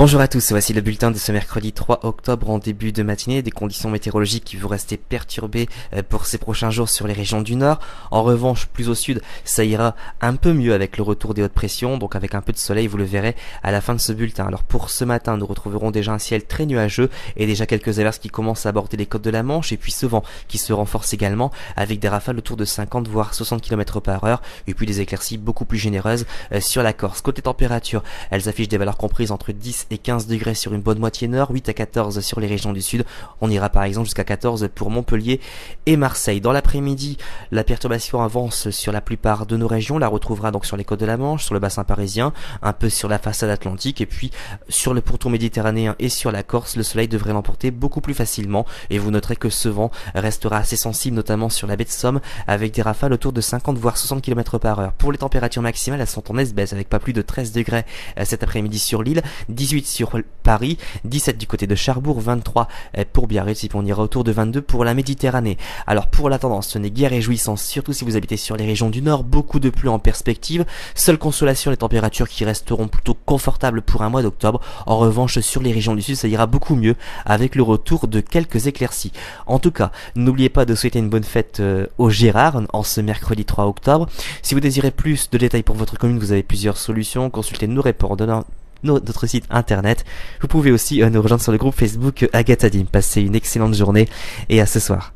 Bonjour à tous, voici le bulletin de ce mercredi 3 octobre en début de matinée. Des conditions météorologiques qui vont rester perturbées pour ces prochains jours sur les régions du nord. En revanche, plus au sud, ça ira un peu mieux avec le retour des hautes pressions, donc avec un peu de soleil, vous le verrez à la fin de ce bulletin. Alors pour ce matin, nous retrouverons déjà un ciel très nuageux et déjà quelques averses qui commencent à aborder les côtes de la Manche, et puis ce vent qui se renforce également avec des rafales autour de 50 voire 60 km par heure, et puis des éclaircies beaucoup plus généreuses sur la Corse. Côté température, elles affichent des valeurs comprises entre 10 et 15 degrés sur une bonne moitié nord, 8 à 14 sur les régions du sud. On ira par exemple jusqu'à 14 pour Montpellier et Marseille. Dans l'après-midi, la perturbation avance sur la plupart de nos régions. On la retrouvera donc sur les côtes de la Manche, sur le bassin parisien, un peu sur la façade atlantique, et puis sur le pourtour méditerranéen et sur la Corse, le soleil devrait l'emporter beaucoup plus facilement. Et vous noterez que ce vent restera assez sensible, notamment sur la baie de Somme, avec des rafales autour de 50 voire 60 km par heure. Pour les températures maximales, elles sont en baisse avec pas plus de 13 degrés cet après-midi sur l'île, 18 sur Paris, 17 du côté de Cherbourg, 23 pour Biarritz, et puis on ira autour de 22 pour la Méditerranée. Alors pour la tendance, ce n'est guère réjouissant, surtout si vous habitez sur les régions du nord, beaucoup de pluie en perspective. Seule consolation, les températures qui resteront plutôt confortables pour un mois d'octobre. En revanche, sur les régions du sud, ça ira beaucoup mieux avec le retour de quelques éclaircies. En tout cas, n'oubliez pas de souhaiter une bonne fête au Gérard en ce mercredi 3 octobre. Si vous désirez plus de détails pour votre commune, vous avez plusieurs solutions. Consultez nos répondants, notre site internet. Vous pouvez aussi nous rejoindre sur le groupe Facebook Agathadim. Passez une excellente journée et à ce soir.